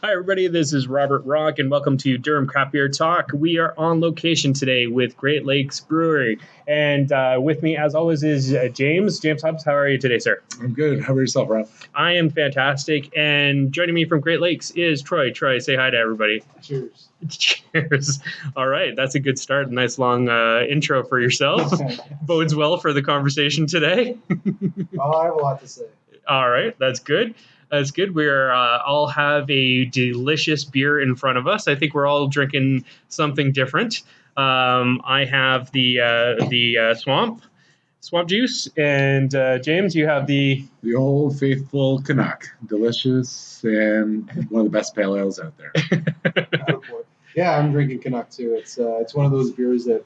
Hi, everybody. This is Robert Rock, and welcome to Durham Craft Beer Talk. We are on location today with Great Lakes Brewery, and with me, as always, is James. James Hubbs, how are you today, sir? I'm good. How about yourself, Rob? I am fantastic, and joining me from Great Lakes is Troy. Troy, say hi to everybody. Cheers. Cheers. All right, that's a good start. A nice long intro for yourself. Bodes well for the conversation today. Oh, I have a lot to say. All right, that's good. That's good. We're all have a delicious beer in front of us. I think we're all drinking something different. I have the swamp juice, and James, you have the old faithful Canuck, delicious and one of the best pale ales out there. Yeah, I'm drinking Canuck too. It's one of those beers that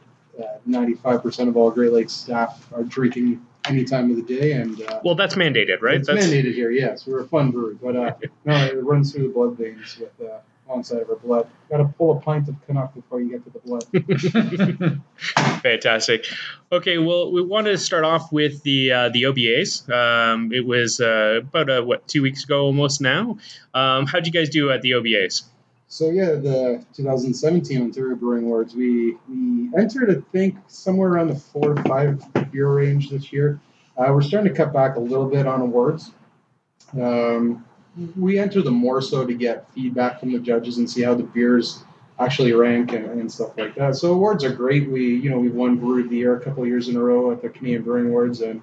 95% of all Great Lakes staff are drinking any time of the day, and well, that's mandated, right? It's mandated here. Yes, we're a fun brewery, but no, it runs through the blood veins with alongside of our blood. Got to pull a pint of Canuck before you get to the blood. Fantastic. Okay, well, we wanted to start off with the OBAs. It was about 2 weeks ago, almost now. How'd you guys do at the OBAs? So yeah, the 2017 Ontario Brewing Awards, we entered, I think, somewhere around the 4 to 5 beer range this year. We're starting to cut back a little bit on awards. We enter them more so to get feedback from the judges and see how the beers actually rank and stuff like that. So awards are great. We've won Brewery of the Year a couple of years in a row at the Canadian Brewing Awards, and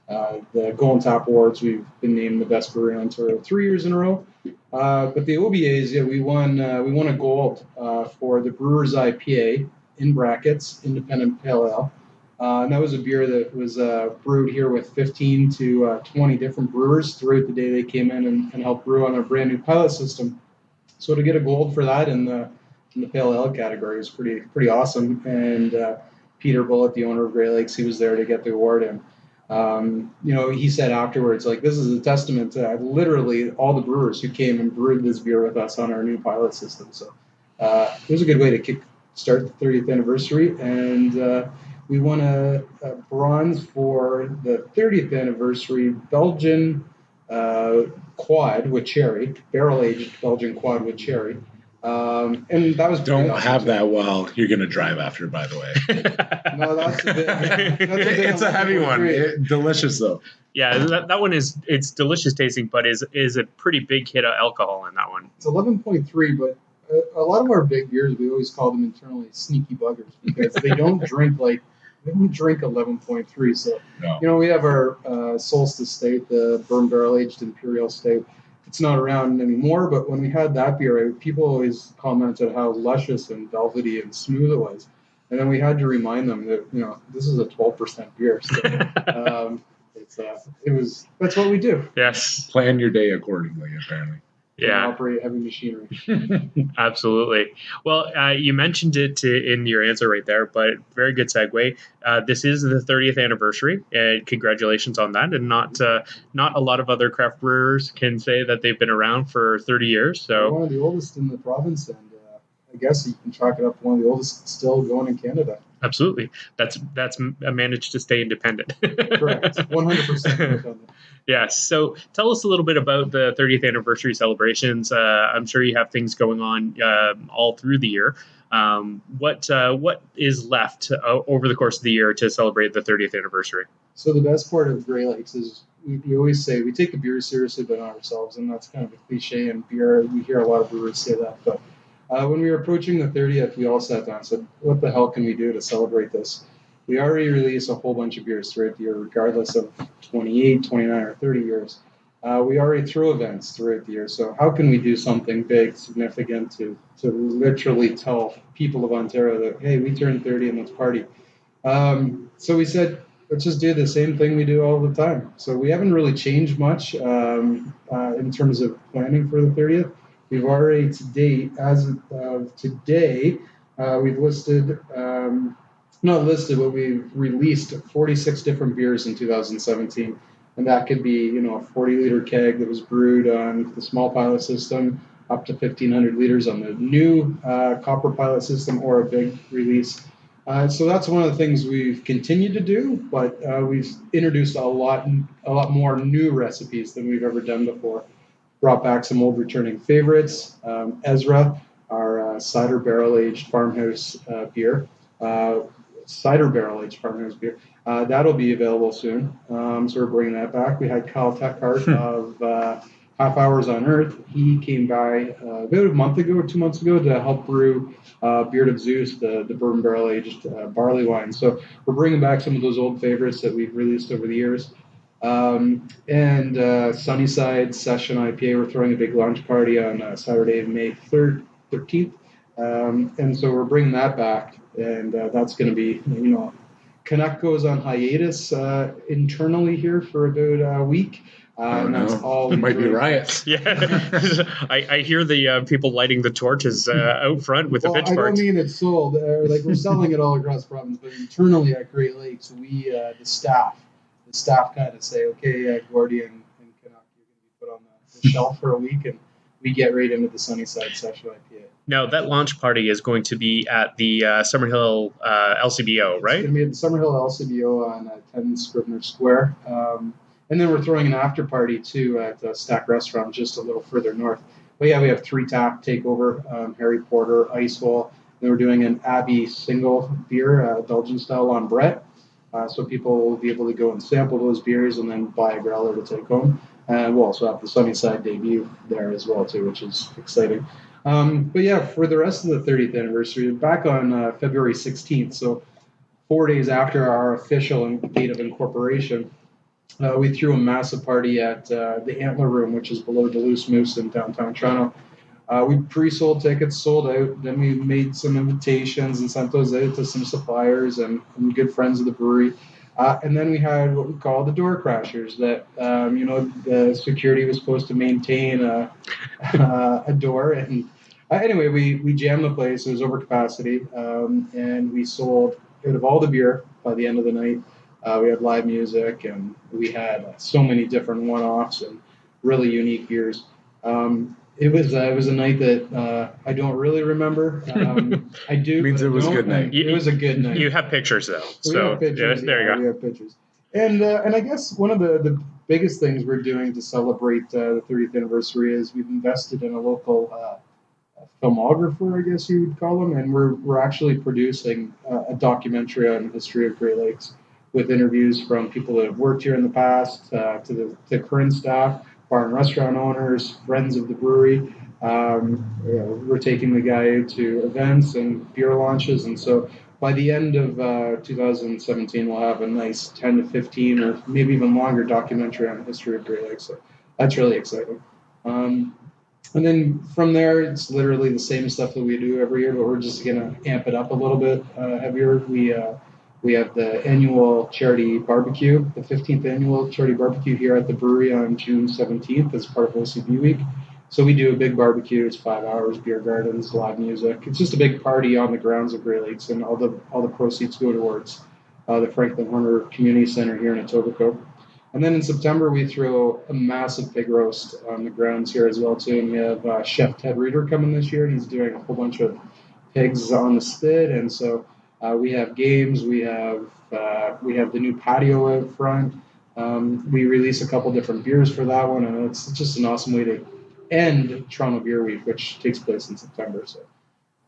the Golden Tap Awards, we've been named the best brewery in Ontario 3 years in a row. But the OBAs, yeah, we won a gold for the Brewer's IPA, in brackets, Independent Pale Ale. And that was a beer that was brewed here with 15 to 20 different brewers throughout the day. They came in and helped brew on our brand new pilot system. So to get a gold for that in the Pale Ale category was pretty awesome. And Peter Bullitt, the owner of Great Lakes, he was there to get the award. And he said afterwards, like, this is a testament to literally all the brewers who came and brewed this beer with us on our new pilot system. So it was a good way to start the 30th anniversary. And we won a bronze for the 30th anniversary Belgian quad with cherry, barrel-aged Belgian quad with cherry. And that was don't have that while you're going to drive after, by the way. No, that's a bit. It's a heavy one. Delicious though. Yeah, that one it's delicious tasting, but is a pretty big hit of alcohol in that one. It's 11.3, but a lot of our big beers, we always call them internally sneaky buggers because they don't drink 11.3. So no. We have our Solstice State, the bourbon barrel aged Imperial State. It's not around anymore, but when we had that beer, people always commented how luscious and velvety and smooth it was. And then we had to remind them that, this is a 12% beer. So that's what we do. Yes. Plan your day accordingly, apparently. Yeah. Operate heavy machinery. Absolutely. Well, you mentioned it in your answer right there, but very good segue. This is the 30th anniversary, and congratulations on that. And not a lot of other craft brewers can say that they've been around for 30 years. So we're one of the oldest in the province, and I guess you can chalk it up to one of the oldest still going in Canada. Absolutely. That's managed to stay independent. Correct. 100% independent. Yes. So tell us a little bit about the 30th anniversary celebrations. I'm sure you have things going on all through the year. What is left over the course of the year to celebrate the 30th anniversary? So the best part of Great Lakes is we always say we take the beer seriously, but not ourselves, and that's kind of a cliche in beer. We hear a lot of brewers say that, but when we were approaching the 30th, we all sat down and said, what the hell can we do to celebrate this? We already released a whole bunch of beers throughout the year, regardless of 28, 29, or 30 years. We already throw events throughout the year. So how can we do something big, significant to literally tell people of Ontario that, hey, we turned 30 and let's party? So we said, let's just do the same thing we do all the time. So we haven't really changed much in terms of planning for the 30th. We've already as of today, we've listed, not listed, but we've released 46 different beers in 2017. And that could be, a 40-liter keg that was brewed on the small pilot system, up to 1,500 liters on the new copper pilot system, or a big release. So that's one of the things we've continued to do, but we've introduced a lot more new recipes than we've ever done before. brought back some old returning favorites. Ezra, our cider barrel-aged farmhouse beer. Cider barrel-aged farmhouse beer. That'll be available soon. So we're bringing that back. We had Kyle Techhart of Half Hours on Earth. He came by about a month ago or 2 months ago to help brew Beard of Zeus, the bourbon barrel-aged barley wine. So we're bringing back some of those old favorites that we've released over the years. And Sunnyside Session IPA, we're throwing a big launch party on Saturday, May 3rd, 13th. And so we're bringing that back, and that's going to be, Canuck goes on hiatus internally here for about a week. And that's all There we might be drink. riots. Yeah, I hear the people lighting the torches out front with the Well, I don't pitchforks. mean it's sold. We're selling it all across the province, but internally at Great Lakes, we the staff kind of say, okay, Gordy and Canuck, you're going to be put on the shelf for a week, and we get right into the Sunnyside Session IPA. Now, that launch party is going to be at the Summerhill LCBO, It's right? going to be at the Summerhill LCBO on 10 Scrivener Square. And then we're throwing an after party too at Stack Restaurant just a little further north. But yeah, we have 3 tap takeover, Harry Porter, Ice Wall. Then we're doing an Abbey single beer, Belgian style on Brett. So people will be able to go and sample those beers and then buy a growler to take home. And we'll also have the Sunnyside debut there as well too, which is exciting. But yeah, for the rest of the 30th anniversary, back on February 16th, so 4 days after our official date of incorporation, we threw a massive party at the Antler Room, which is below Duluth Moose in downtown Toronto. We pre-sold tickets, sold out. Then we made some invitations and sent those out to some suppliers and good friends of the brewery. And then we had what we call the door crashers. That the security was supposed to maintain a door. And anyway, we jammed the place. It was over capacity, and we sold out of all the beer by the end of the night. We had live music, and we had so many different one-offs and really unique beers. It was a night that I don't really remember. I do. Means but it was a don't, good night. and It was a good night. You have pictures, though. We So have pictures, there you go. We have pictures. And I guess one of the biggest things we're doing to celebrate the 30th anniversary is we've invested in a local filmographer, I guess you would call him, and we're actually producing a documentary on the history of Great Lakes with interviews from people that have worked here in the past to the current staff, bar and restaurant owners, friends of the brewery. We're taking the guy out to events and beer launches, and so by the end of 2017, we'll have a nice 10 to 15 or maybe even longer documentary on the history of Great Lakes. So that's really exciting. And then from there, it's literally the same stuff that we do every year, but we're just going to amp it up a little bit heavier. We have the annual charity barbecue, the 15th annual charity barbecue here at the brewery on June 17th as part of OCB Week. So we do a big barbecue. It's 5 hours, beer gardens, live music. It's just a big party on the grounds of Great Lakes, and all the proceeds go towards the Franklin Horner Community Center here in Etobicoke. And then in September, we throw a massive pig roast on the grounds here as well too. And we have Chef Ted Reeder coming this year, and he's doing a whole bunch of pigs on the spit. And so we have games. We have the new patio out front. We release a couple different beers for that one, and it's just an awesome way to end Toronto Beer Week, which takes place in September. So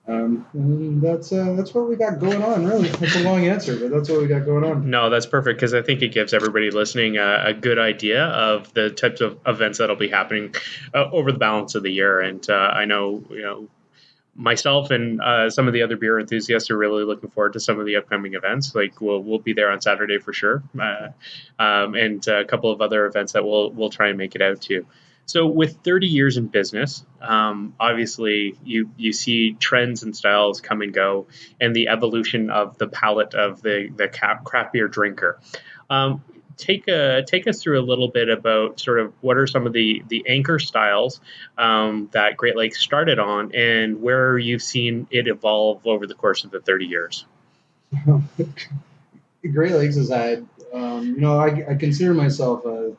and that's what we got going on. Really, that's a long answer, but that's what we got going on. No, that's perfect because I think it gives everybody listening a good idea of the types of events that'll be happening over the balance of the year. And I know, myself and some of the other beer enthusiasts are really looking forward to some of the upcoming events. Like we'll be there on Saturday for sure, and a couple of other events that we'll try and make it out to. So with 30 years in business, obviously you see trends and styles come and go, and the evolution of the palate of the craft beer drinker. Take us through a little bit about sort of what are some of the anchor styles that Great Lakes started on, and where you've seen it evolve over the course of the 30 years. Great Lakes has had, I consider myself a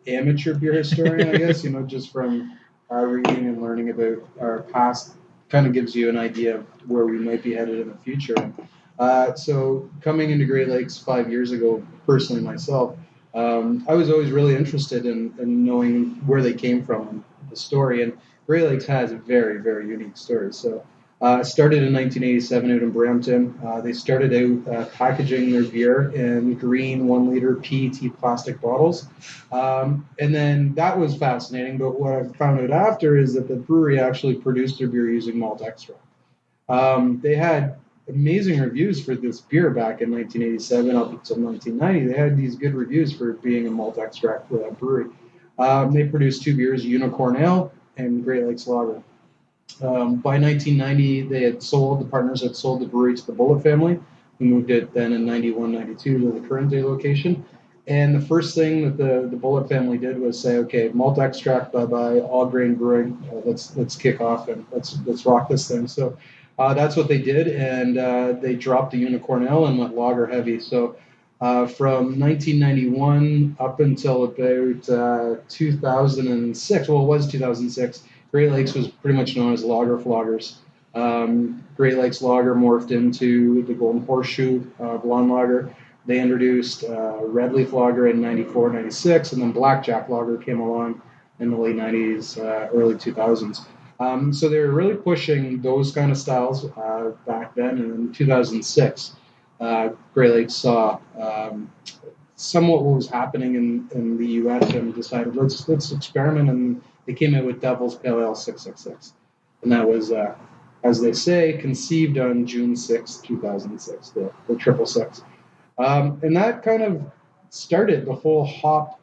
amateur beer historian, I guess, just from our reading and learning about our past kind of gives you an idea of where we might be headed in the future. So coming into Great Lakes 5 years ago, personally myself, I was always really interested in knowing where they came from and the story. And Great Lakes has a very, very unique story. So started in 1987 out in Brampton. They started out packaging their beer in green 1 liter PET plastic bottles. And then that was fascinating. But what I found out after is that the brewery actually produced their beer using malt extract. They had amazing reviews for this beer back in 1987 up until 1990. They had these good reviews for being a malt extract brewery. They produced two beers, Unicorn Ale and Great Lakes Lager. By 1990, the partners had sold the brewery to the Bullet family, who moved it then in 91, 92 to the current day location. And the first thing that the Bullet family did was say, okay, malt extract, bye-bye, all grain brewing, let's kick off and let's rock this thing. So that's what they did, and they dropped the Unicorn Ale and went lager heavy. So from 1991 up until about 2006, well, it was 2006, Great Lakes was pretty much known as Lager Floggers. Great Lakes Lager morphed into the Golden Horseshoe Blonde Lager. They introduced Red Leaf Lager in 94, 96, and then Blackjack Lager came along in the late 90s, early 2000s. So they were really pushing those kind of styles back then. And in 2006, Great Lakes saw somewhat what was happening in the U.S. and decided let's experiment. And they came out with Devil's Pale Ale 666, and that was, as they say, conceived on June 6, 2006, the 666. And that kind of started the whole hop.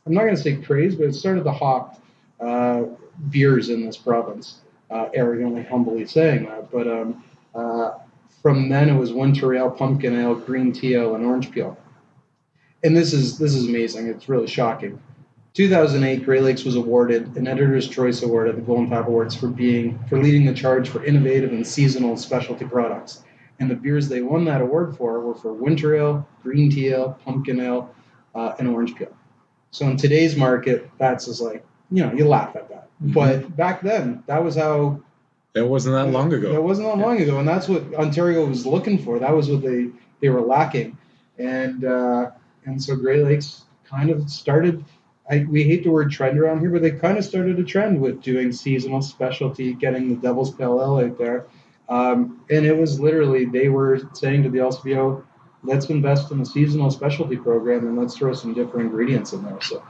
I'm not going to say craze, but it started the hop beers in this province. Arrogantly, humbly saying that, but from then it was winter ale, pumpkin ale, green tea ale, and orange peel. And this is amazing. It's really shocking. 2008, Great Lakes was awarded an Editor's Choice Award at the Golden Tap Awards for leading the charge for innovative and seasonal specialty products. And the beers they won that award for were for winter ale, green tea ale, pumpkin ale, and orange peel. So in today's market, that's just like, you laugh at that. Mm-hmm. But back then, that was how. That wasn't that long ago. That wasn't that long ago, and that's what Ontario was looking for. That was what they were lacking, and so Great Lakes kind of started. We hate the word trend around here, but they kind of started a trend with doing seasonal specialty, getting the Devil's Pale Ale out there. And it was literally, they were saying to the LCBO, let's invest in a seasonal specialty program and let's throw some different ingredients in there. So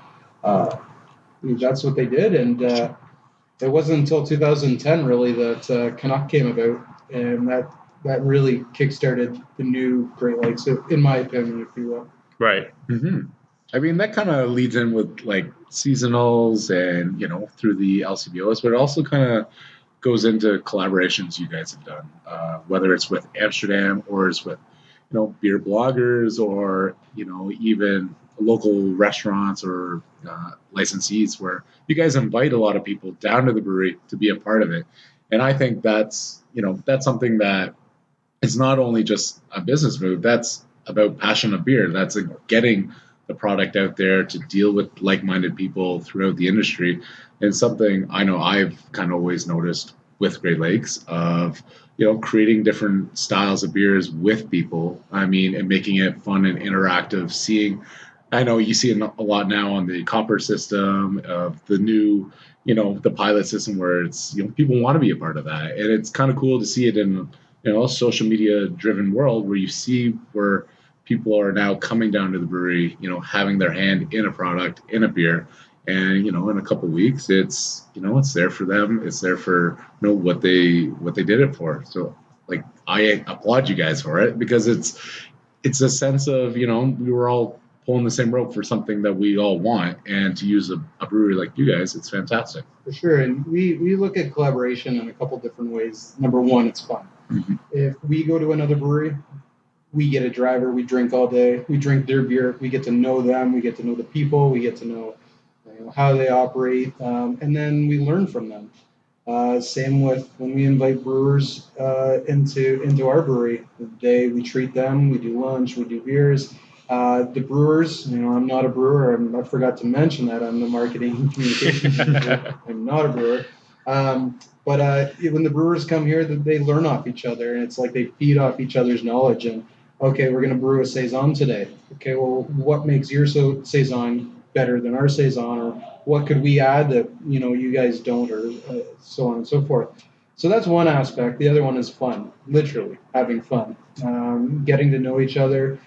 that's what they did. And it wasn't until 2010 really that Canuck came about, and that really kickstarted the new Great Lakes, in my opinion, if you will. Right. Mm-hmm. I mean, that kind of leads in with like seasonals and, through the LCBOs, but it also kind of goes into collaborations you guys have done, whether it's with Amsterdam or it's with, beer bloggers or, even local restaurants or licensees where you guys invite a lot of people down to the brewery to be a part of it. And I think that's something that is not only just a business move, that's about passion of beer. That's getting the product out there to deal with like-minded people throughout the industry. And something I know I've kind of always noticed with Great Lakes of, creating different styles of beers with people. I mean, and making it fun and interactive. I know you see a lot now on the copper system of the new, the pilot system where it's, people want to be a part of that. And it's kind of cool to see it in, a social media driven world where you see where people are now coming down to the brewery, having their hand in a product, in a beer. And, in a couple of weeks, it's, it's there for them. It's there for, what they did it for. So like, I applaud you guys for it because it's a sense of, we were all pulling the same rope for something that we all want. And to use a brewery like you guys, it's fantastic. For sure. And we look at collaboration in a couple different ways. Number one, it's fun. Mm-hmm. If we go to another brewery, we get a driver, we drink all day, we drink their beer, we get to know them, we get to know the people, we get to know how they operate, and then we learn from them. Same with when we invite brewers into our brewery. We treat them, we do lunch, we do beers. The brewers, I'm not a brewer. I forgot to mention that I'm the marketing and communications manager. I'm not a brewer. But when the brewers come here, they learn off each other, and it's like they feed off each other's knowledge. And Okay, we're going to brew a saison today. Okay, well, what makes your saison better than our saison, or what could we add that you guys don't, or so on and so forth. So that's one aspect. The other one is fun, literally having fun, getting to know each other,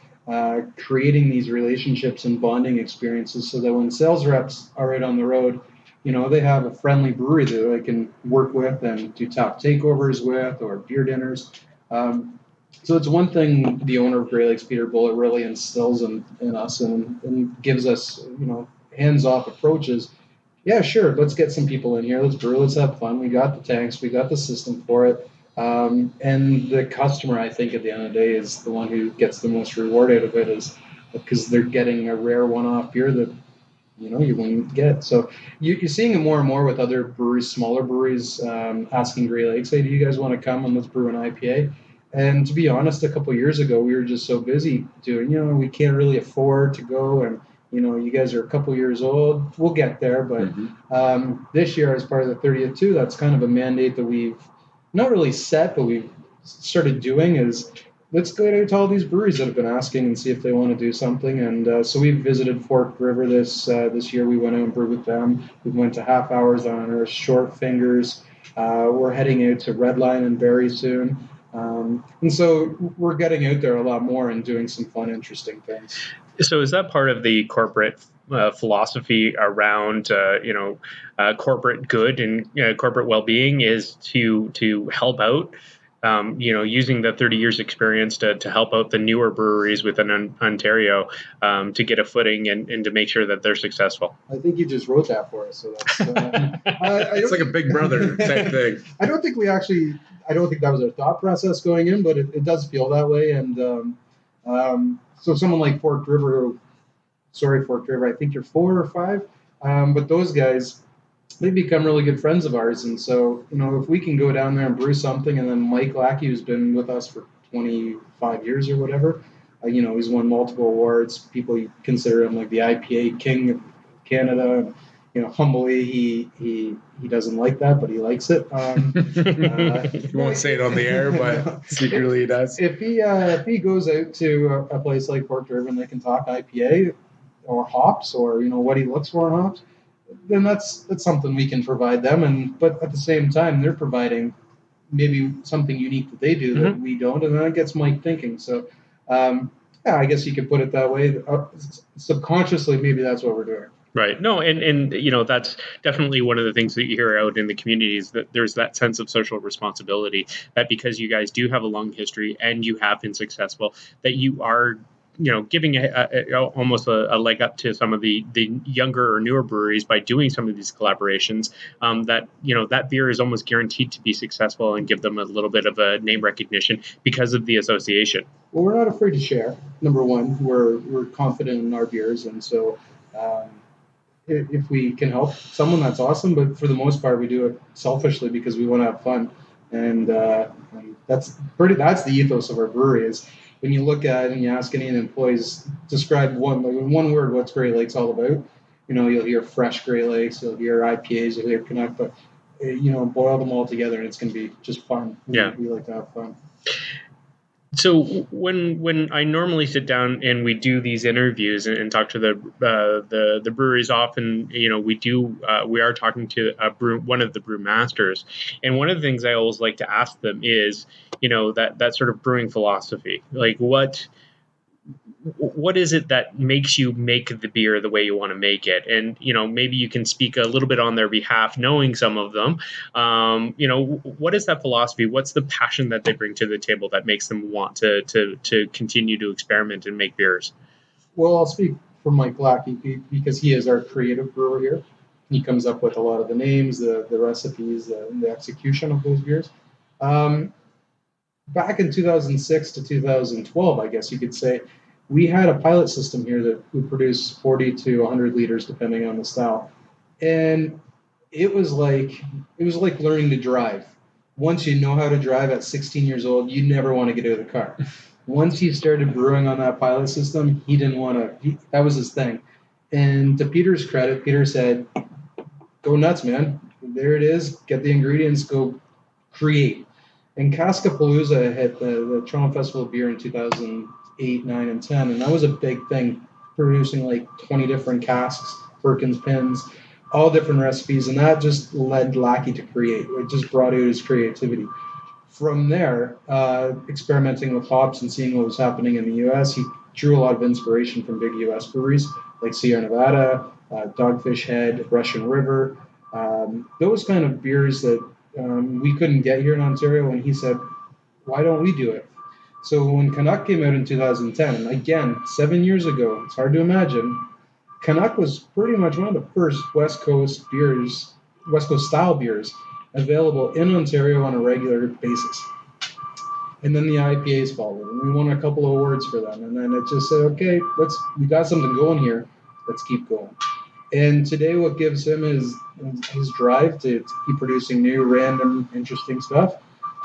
creating these relationships and bonding experiences, so that when sales reps are out on the road, they have a friendly brewery that they can work with and do tap takeovers with, or beer dinners. So it's one thing the owner of Grey Lakes, Peter Bullitt, really instills in us, and gives us, hands-off approaches. Yeah, sure, let's get some people in here. Let's brew. Let's have fun. We got the tanks. We got the system for it. And the customer, I think, at the end of the day, is the one who gets the most reward out of it, is because they're getting a rare one-off beer that you wouldn't get. So you're seeing it more and more with other breweries, smaller breweries, asking Grey Lakes, hey, do you guys want to come and let's brew an IPA? And to be honest, a couple of years ago, we were just so busy doing, we can't really afford to go. And, you guys are a couple years old. We'll get there. But this year, as part of the 30th too, that's kind of a mandate that we've not really set, but we've started doing, is let's go to all these breweries that have been asking and see if they want to do something. And so we visited Forked River this year. We went out and brewed with them. We went to Half Hours on our Short Fingers. We're heading out to Redline and Barrie soon. And so we're getting out there a lot more and doing some fun, interesting things. So is that part of the corporate philosophy around corporate good and corporate well-being, is to help out, using the 30 years experience to help out the newer breweries within Ontario, to get a footing and to make sure that they're successful? I think you just wrote that for us. So that's, it's like a Big Brother type thing. I don't think that was our thought process going in, but it does feel that way. And so someone like Forked River, I think you're 4 or 5, but those guys, they become really good friends of ours. And so, if we can go down there and brew something, and then Mike Lackey, who's been with us for 25 years or whatever, he's won multiple awards. People consider him like the IPA king of Canada. Humbly, he doesn't like that, but he likes it. He won't say it on the air, but secretly he does. If he goes out to a place like Forked River and they can talk IPA or hops, or what he looks for in hops, then that's something we can provide them. But at the same time, they're providing maybe something unique that they do that we don't, and that gets Mike thinking. So, I guess you could put it that way. Subconsciously, maybe that's what we're doing. Right. No, and that's definitely one of the things that you hear out in the community, is that there's that sense of social responsibility, that because you guys do have a long history and you have been successful, that you are giving almost a leg up to some of the younger or newer breweries by doing some of these collaborations. That beer is almost guaranteed to be successful and give them a little bit of a name recognition because of the association. Well, we're not afraid to share. Number one, we're confident in our beers, and so if we can help someone, that's awesome. But for the most part, we do it selfishly because we want to have fun, and that's the ethos of our brewery. Is when you look at it and you ask any of the employees, describe one word, what's Grey Lakes all about? You'll hear fresh Grey Lakes, you'll hear IPAs, you'll hear Canuck, but boil them all together and it's going to be just fun. Yeah, we like to have fun. So when I normally sit down and we do these interviews and talk to the breweries, often we are talking to one of the brewmasters, and one of the things I always like to ask them is that sort of brewing philosophy, like what is it that makes you make the beer the way you want to make it? And, maybe you can speak a little bit on their behalf, knowing some of them. What is that philosophy? What's the passion that they bring to the table that makes them want to continue to experiment and make beers? Well, I'll speak for Mike Lackey because he is our creative brewer here. He comes up with a lot of the names, the recipes, the execution of those beers. Back in 2006 to 2012, I guess you could say, we had a pilot system here that would produce 40 to 100 liters, depending on the style. And it was like learning to drive. Once you know how to drive at 16 years old, you never want to get out of the car. Once he started brewing on that pilot system, he didn't want to, that was his thing. And to Peter's credit, Peter said, go nuts, man. There it is. Get the ingredients, go create. And Cascapalooza hit the Toronto Festival of Beer in 2000, 8, 9, and 10, and that was a big thing, producing like 20 different casks, Perkins pins, all different recipes, and that just led Lackey to create. It just brought out his creativity. From there, experimenting with hops and seeing what was happening in the U.S., he drew a lot of inspiration from big U.S. breweries like Sierra Nevada, Dogfish Head, Russian River, those kind of beers that we couldn't get here in Ontario, and he said, why don't we do it? So when Canuck came out in 2010, again, 7 years ago, it's hard to imagine, Canuck was pretty much one of the first West Coast beers, West Coast style beers, available in Ontario on a regular basis. And then the IPAs followed, and we won a couple of awards for them. And then it just said, okay, we got something going here. Let's keep going. And today, what gives him is his drive to keep producing new, random, interesting stuff.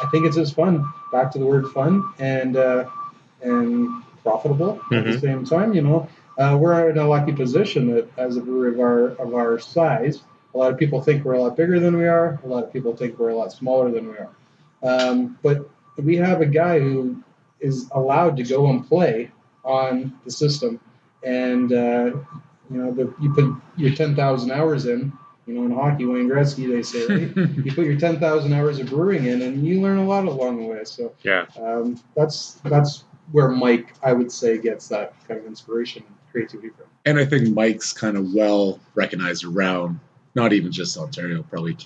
I think it's just fun. Back to the word fun and profitable at the same time. We're in a lucky position that as a brewery of our size, a lot of people think we're a lot bigger than we are. A lot of people think we're a lot smaller than we are. But we have a guy who is allowed to go and play on the system, and you put your 10,000 hours in. In hockey, Wayne Gretzky, they say, right? You put your 10,000 hours of brewing in, and you learn a lot along the way. So yeah, that's where Mike, I would say, gets that kind of inspiration and creativity from. And I think Mike's kind of well recognized around, not even just Ontario, probably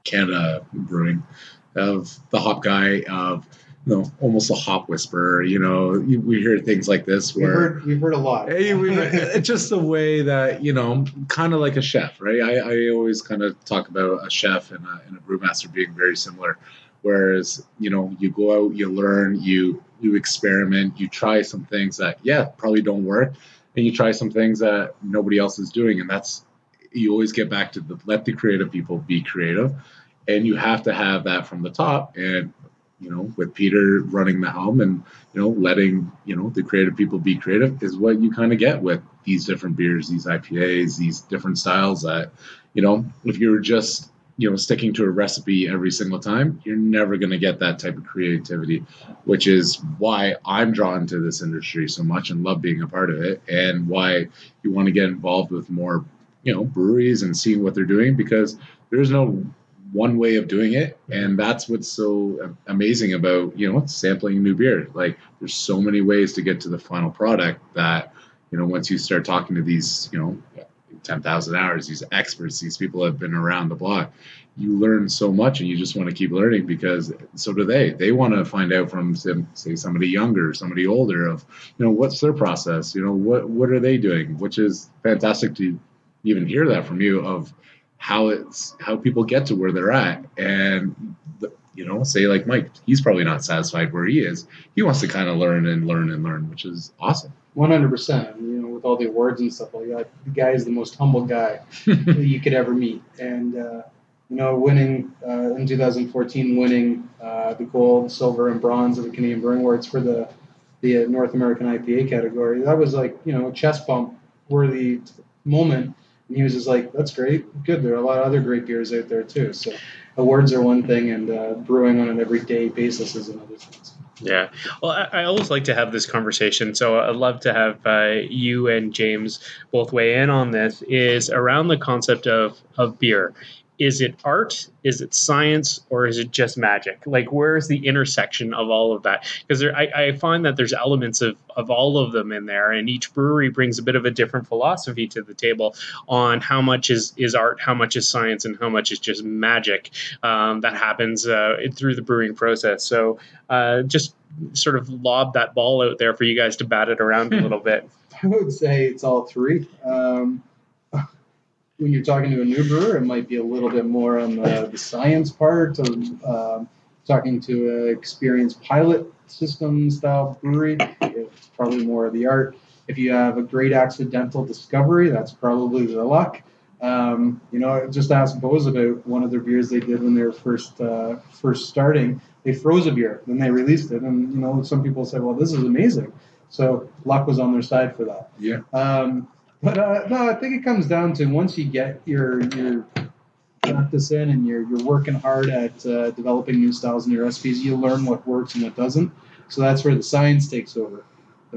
Canada brewing, of the hop guy, of almost a hop whisperer. We hear things like this where we've heard a lot. It's just the way that kind of like a chef, right? I always kind of talk about a chef and a brewmaster being very similar. Whereas you go out, you learn, you experiment, you try some things that probably don't work, and you try some things that nobody else is doing, and that's you always get back to let the creative people be creative, and you have to have that from the top. And with Peter running the helm and, letting, the creative people be creative is what you kind of get with these different beers, these IPAs, these different styles that, if you're just, sticking to a recipe every single time, you're never going to get that type of creativity, which is why I'm drawn to this industry so much and love being a part of it, and why you want to get involved with more, breweries and seeing what they're doing, because there's no one way of doing it, and that's what's so amazing about sampling new beer. Like, there's so many ways to get to the final product that once you start talking to these 10,000 hours, these experts, these people that have been around the block, you learn so much, and you just want to keep learning, because so do they want to find out from, say, somebody younger, somebody older, of what's their process, what are they doing, which is fantastic to even hear that from you, of how people get to where they're at. And say like Mike, he's probably not satisfied where he is. He wants to kind of learn, which is awesome. 100%. With all the awards and stuff like that, the guy is the most humble guy that you could ever meet. And winning in 2014, winning the gold, silver, and bronze of the Canadian Brewing Awards for the North American IPA category, that was like chest bump worthy moment. And he was just like, that's great. Good. There are a lot of other great beers out there, too. So awards are one thing, and brewing on an everyday basis is another thing. Yeah. Well, I always like to have this conversation, so I'd love to have you and James both weigh in on this, is around the concept of beer. Is it art? Is it science? Or is it just magic? Like, where's the intersection of all of that? Because I find that there's elements of all of them in there, and each brewery brings a bit of a different philosophy to the table on how much is art, how much is science, and how much is just magic that happens through the brewing process. So just sort of lob that ball out there for you guys to bat it around a little bit. I would say it's all three. When you're talking to a new brewer, it might be a little bit more on the science part of talking to an experienced pilot system style brewery. It's probably more of the art. If you have a great accidental discovery, that's probably the luck. Just ask Bose about one of their beers they did when they were first starting. They froze a beer, then they released it, and some people said, "Well, this is amazing." So luck was on their side for that. Yeah. But no, I think it comes down to, once you get your practice in and you're working hard at developing new styles and new recipes, you learn what works and what doesn't. So that's where the science takes over.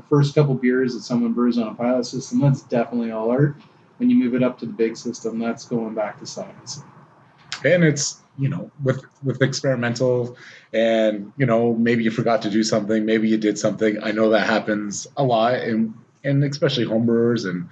the first couple beers that someone brews on a pilot system, that's definitely all art. When you move it up to the big system, that's going back to science. And it's, with experimental, and maybe you forgot to do something, maybe you did something. I know that happens a lot, and especially homebrewers, and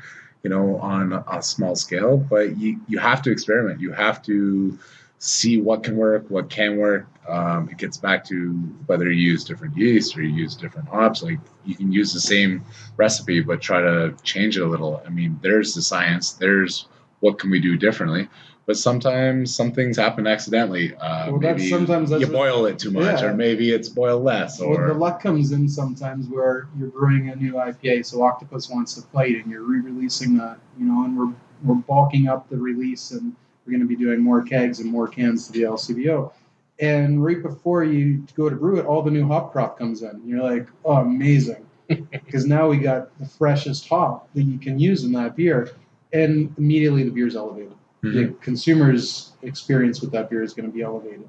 on a small scale. But you have to experiment. You have to see what can work, what can work. It gets back to whether you use different yeast or you use different hops. Like, you can use the same recipe but try to change it a little. I mean, there's the science. There's what can we do differently. But sometimes some things happen accidentally. Maybe you boil it too much, or maybe it's boiled less. Or the luck comes in sometimes where you're brewing a new IPA, so Octopus wants to fight, and you're re-releasing that, and we're bulking up the release, and we're going to be doing more kegs and more cans to the LCBO. And right before you go to brew it, all the new hop crop comes in. And you're like, oh, amazing. Because now we got the freshest hop that you can use in that beer. And immediately the beer's elevated. Mm-hmm. The consumer's experience with that beer is going to be elevated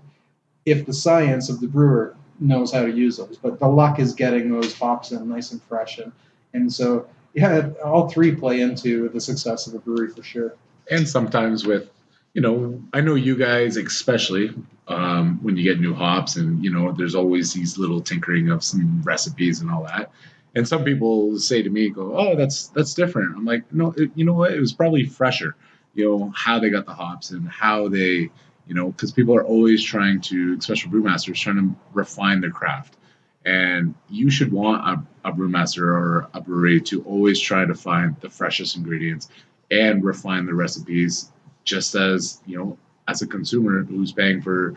if the science of the brewer knows how to use those. But the luck is getting those hops in nice and fresh. And so, yeah, all three play into the success of a brewery for sure. And sometimes with, I know you guys, especially when you get new hops, and, there's always these little tinkering of some recipes and all that. And some people say to me, go, oh, that's different. I'm like, no, you know what? It was probably fresher, how they got the hops and how they, because people are always trying to, especially brewmasters, trying to refine their craft. And you should want a brewmaster or a brewery to always try to find the freshest ingredients and refine the recipes, just as, as a consumer who's paying for,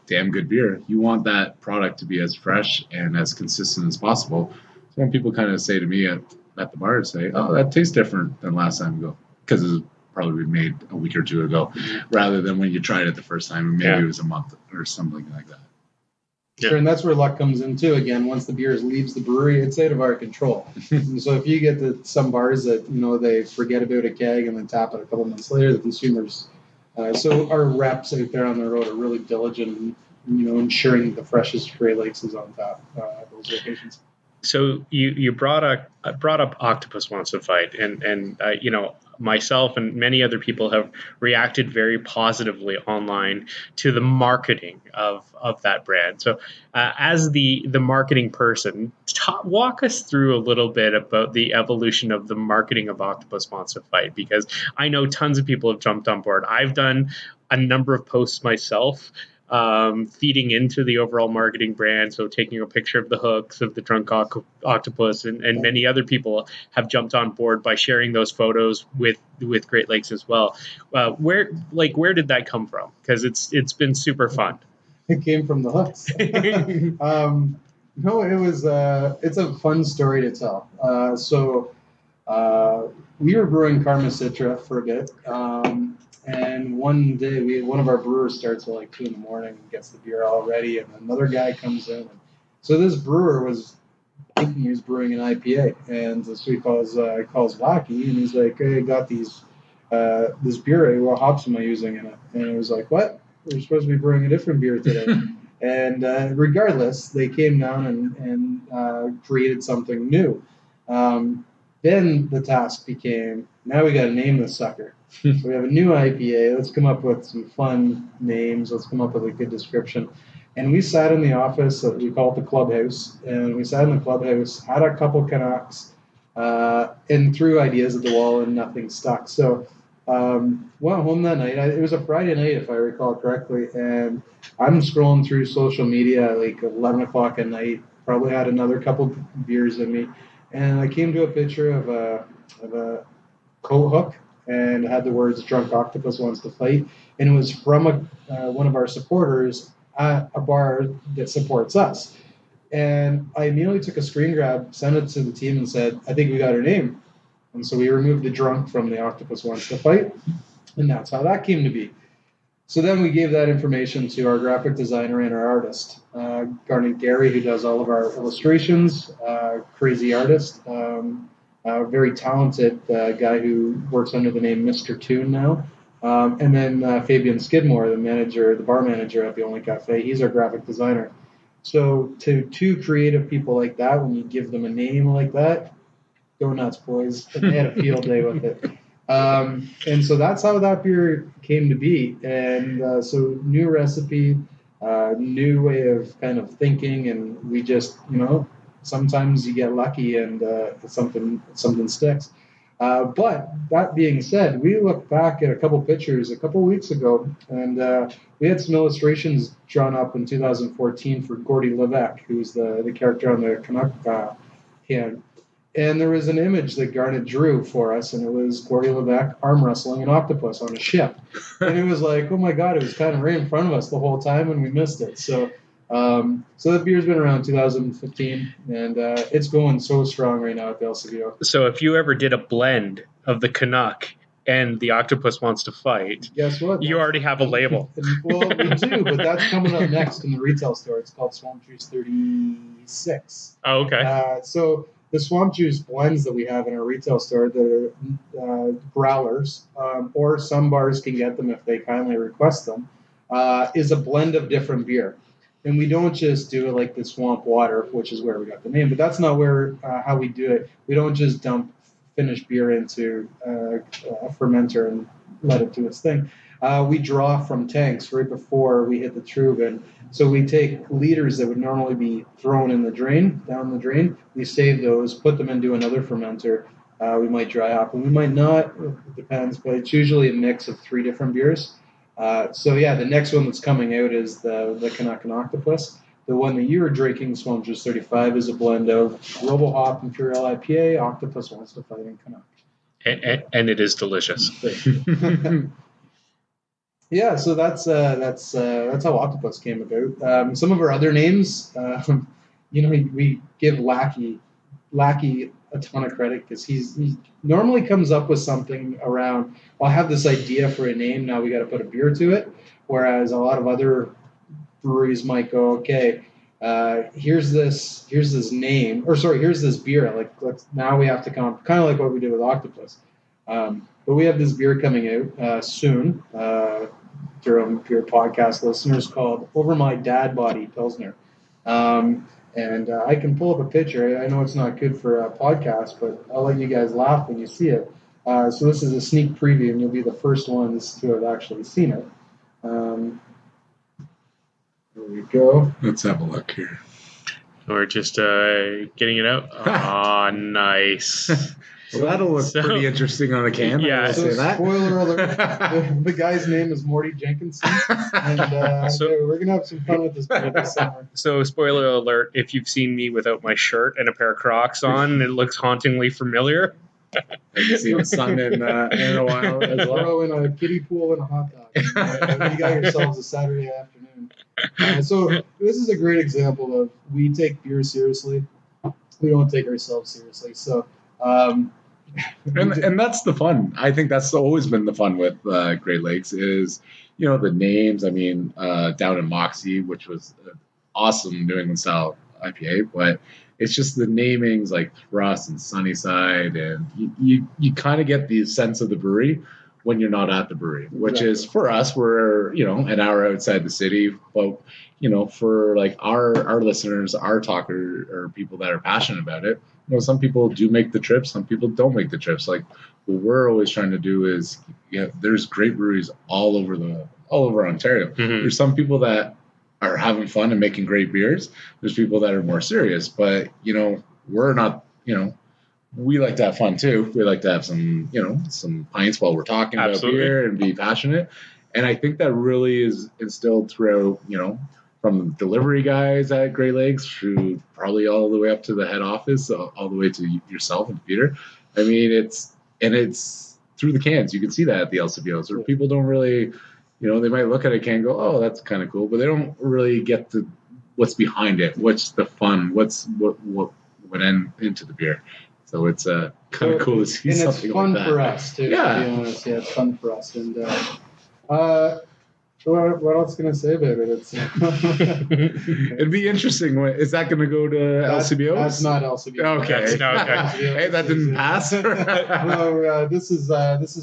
damn good beer, you want that product to be as fresh and as consistent as possible. So when people kind of say to me at the bar, say, oh, that tastes different than last time ago, because it's probably made a week or two ago, rather than when you tried it the first time, and maybe it was a month or something like that. Sure, and that's where luck comes in too. Again, once the beer leaves the brewery, it's out of our control. And so if you get to some bars that, they forget about a keg and then tap it a couple months later, the consumers. So our reps out there on the road are really diligent in, ensuring the freshest Great Lakes is on tap at those locations. So you brought up Octopus Wants to Fight, and myself and many other people have reacted very positively online to the marketing of that brand. So as the marketing person, walk us through a little bit about the evolution of the marketing of Octopus Wants to Fight, because I know tons of people have jumped on board. I've done a number of posts myself, feeding into the overall marketing brand. So taking a picture of the hooks of the drunk octopus, and many other people have jumped on board by sharing those photos with Great Lakes as well. Where did that come from? Because it's been super fun. It came from the hooks. No, it was it's a fun story to tell. So we were brewing Karma Citra for a bit. And one day, one of our brewers starts at like 2 a.m. and gets the beer all ready, and another guy comes in. And so this brewer was thinking he was brewing an IPA, and so he calls Wacky, and he's like, "Hey, I got this beer. What hops am I using in it?" And it was like, "What? We're supposed to be brewing a different beer today." And regardless, they came down and created something new. Then the task became, now we got to name this sucker. So we have a new IPA. Let's come up with some fun names. Let's come up with a good description. And we sat in the office, we call it the clubhouse, and we sat in the clubhouse, had a couple Canucks, and threw ideas at the wall, and nothing stuck. So went home that night. It was a Friday night, if I recall correctly, and I'm scrolling through social media at like 11 o'clock at night, probably had another couple beers in me, and I came to a picture of a coat hook, and it had the words "Drunk Octopus Wants to Fight," and it was from one of our supporters at a bar that supports us. And I immediately took a screen grab, sent it to the team, and said, "I think we got her name." And so we removed the drunk from the Octopus Wants to Fight, and that's how that came to be. So then we gave that information to our graphic designer and our artist, Garnet Gary, who does all of our illustrations, crazy artist, very talented guy who works under the name Mr. Toon now. And then Fabian Skidmore, the bar manager at the Only Cafe, he's our graphic designer. So to two creative people like that, when you give them a name like that, go nuts, boys. And they had a field day with it. And so that's how that beer came to be. And so new recipe, new way of kind of thinking, and we just, sometimes you get lucky and something sticks. But that being said, we looked back at a couple pictures a couple weeks ago, and we had some illustrations drawn up in 2014 for Gordy Levesque, who's the character on the Canuck can. And there was an image that Garnet drew for us, and it was Gordy Levesque arm wrestling an octopus on a ship. And it was like, oh my God, it was kind of right in front of us the whole time, and we missed it. So that beer's been around 2015, and it's going so strong right now at the LCBO. So if you ever did a blend of the Canuck and the octopus wants to fight, guess what? You already have a label. Well, we do, but that's coming up next in the retail store. It's called Swamp Juice 36. Oh, okay. So the Swamp Juice blends that we have in our retail store, the growlers, or some bars can get them if they kindly request them, is a blend of different beer. And we don't just do it like the Swamp Water, which is where we got the name, but that's not how we do it. We don't just dump finished beer into a fermenter and let it do its thing. We draw from tanks right before we hit the tube, and so we take liters that would normally be thrown in the drain, down the drain. We save those, put them into another fermenter. We might dry up, and we might not. It depends, but it's usually a mix of 3 different beers. The next one that's coming out is the Canuck and Octopus. The one that you were drinking, Swamp Juice 35, is a blend of Robo Hop Imperial IPA, Octopus Wants to Fight, and Canuck. And it is delicious. Yeah, so that's how Octopus came about. Some of our other names, we give Lackey a ton of credit because he normally comes up with something around, well, I have this idea for a name, now we got to put a beer to it. Whereas a lot of other breweries might go, okay, here's this name, here's this beer. Now we have to come, kind of like what we did with Octopus. But we have this beer coming out soon. Durham Beer Podcast listeners, called Over My Dad Body Pilsner. And I can pull up a picture. I know it's not good for a podcast, but I'll let you guys laugh when you see it. So this is a sneak preview, and you'll be the first ones to have actually seen it. There we go. Let's have a look here. We're just getting it out. Oh, nice. Well, that'll look pretty interesting on a can. Yeah. So spoiler alert, the guy's name is Morty Jenkinson, and we're going to have some fun with this beer this summer. So spoiler alert, if you've seen me without my shirt and a pair of Crocs on, it looks hauntingly familiar. I haven't seen the sun in a while as well. Throw in a kiddie pool and a hot dog. And you got yourselves a Saturday afternoon. So this is a great example of we take beer seriously. We don't take ourselves seriously. So and that's the fun. I think that's always been the fun with Great Lakes is, the names. I mean, down in Moxie, which was an awesome New England style IPA, but it's just the namings like Thrust and Sunnyside, and you kind of get the sense of the brewery when you're not at the brewery, which is for us, we're an hour outside the city, but for like our listeners, our talker or people that are passionate about it, some people do make the trips, some people don't make the trips. Like what we're always trying to do is, there's great breweries all over Ontario. Mm-hmm. There's some people that are having fun and making great beers. There's people that are more serious, but we're not. We like to have fun too. We like to have some pints while we're talking about beer and be passionate. And I think that really is instilled throughout, from delivery guys at Great Lakes through probably all the way up to the head office, all the way to yourself and Peter. I mean, it's through the cans. You can see that at the LCBOs where people don't really, they might look at a can and go, oh, that's kind of cool, but they don't really get to what's behind it. What's the fun? What went into the beer? So it's kind of cool to see something like that. And it's fun for us, too, to be honest. Yeah, it's fun for us. And what else can I say about it? It'd be interesting. Is that going to go to LCBOs? That's not LCBOs. Okay. Hey, that didn't pass? No, this is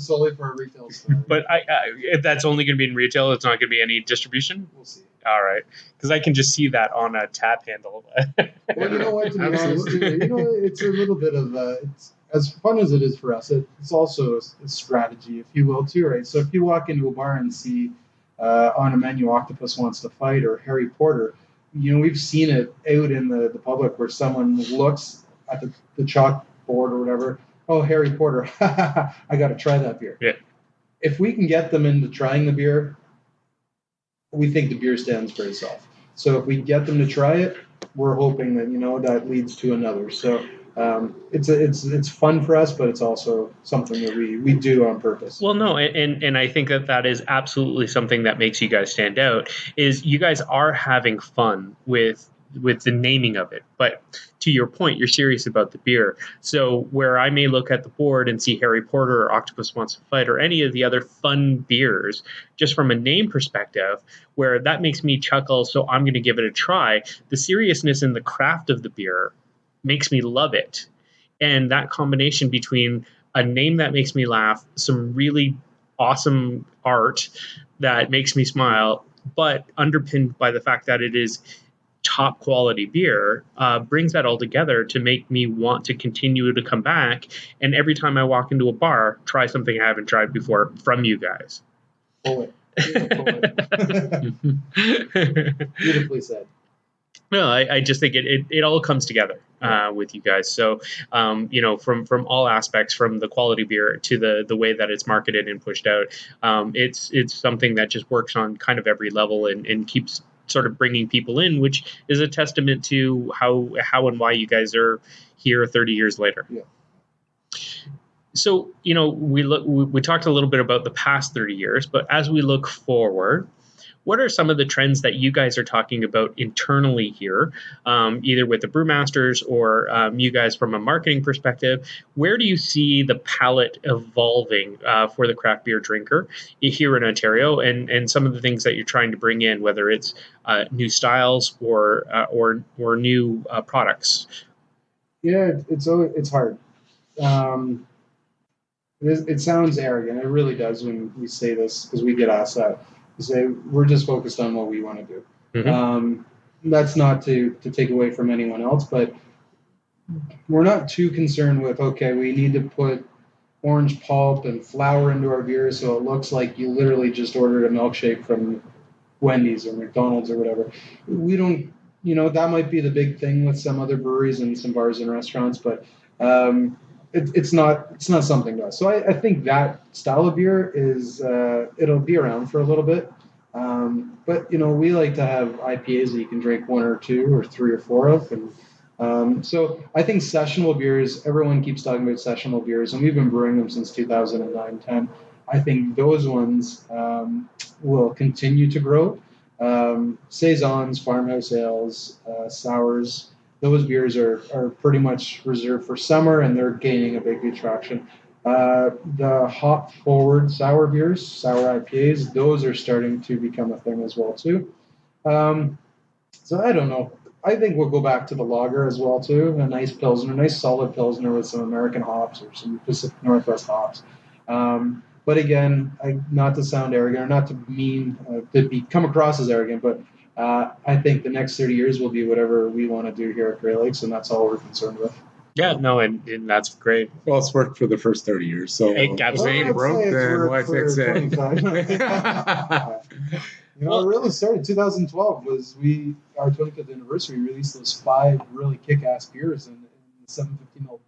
solely for a retail store. But that's only going to be in retail? It's not going to be any distribution? We'll see. All right, because I can just see that on a tap handle. Well, you know what? To be honest, Absolutely. too, it's a little bit of it's as fun as it is for us. It's also a strategy, if you will, too, right? So if you walk into a bar and see on a menu Octopus Wants to Fight or Harry Porter, we've seen it out in the public where someone looks at the chalkboard or whatever. Oh, Harry Porter! I got to try that beer. Yeah. If we can get them into trying the beer, we think the beer stands for itself. So if we get them to try it, we're hoping that that leads to another. So it's fun for us, but it's also something that we do on purpose. Well, no, and I think that is absolutely something that makes you guys stand out. Is you guys are having fun with the naming of it, but to your point, you're serious about the beer. So where I may look at the board and see Harry Porter or Octopus Wants to Fight or any of the other fun beers, just from a name perspective, where that makes me chuckle, so I'm going to give it a try. The seriousness and the craft of the beer makes me love it. And that combination between a name that makes me laugh, some really awesome art that makes me smile, but underpinned by the fact that it is top quality beer, brings that all together to make me want to continue to come back. And every time I walk into a bar, try something I haven't tried before from you guys. Poet. Beautifully said. No, I just think it all comes together with you guys. So, from all aspects, from the quality beer to the way that it's marketed and pushed out, it's something that just works on kind of every level and keeps sort of bringing people in, which is a testament to how and why you guys are here 30 years later. Yeah. So, we talked a little bit about the past 30 years, but as we look forward, what are some of the trends that you guys are talking about internally here, either with the brewmasters or you guys from a marketing perspective? Where do you see the palate evolving for the craft beer drinker here in Ontario, and some of the things that you're trying to bring in, whether it's new styles or new products? Yeah, it's hard. It sounds arrogant. It really does when we say this, because we get asked that. We say we're just focused on what we want to do. Mm-hmm. That's not to take away from anyone else, but we're not too concerned with, okay, we need to put orange pulp and flour into our beer so it looks like you literally just ordered a milkshake from Wendy's or McDonald's or whatever. We don't, that might be the big thing with some other breweries and some bars and restaurants, but it's not something to us. So I think that style of beer is it'll be around for a little bit. But we like to have IPAs that you can drink one or two or three or four of, and so I think sessionable beers. Everyone keeps talking about sessionable beers, and we've been brewing them since 2009-10. I think those ones will continue to grow. Saisons, farmhouse ales, sours. Those beers are pretty much reserved for summer, and they're gaining a big attraction. The hop-forward sour beers, sour IPAs, those are starting to become a thing as well too. So I don't know. I think we'll go back to the lager as well too. A nice pilsner, a nice solid pilsner with some American hops or some Pacific Northwest hops. But again, not to sound arrogant or not to come across as arrogant, but I think the next 30 years will be whatever we want to do here at Great Lakes, and that's all we're concerned with. Yeah, no, and that's great. Well, it's worked for the first 30 years, so It ain't broke, then why fix it? It really started 2012 was our 25th anniversary. We released those 5 really kick-ass beers in 750 ml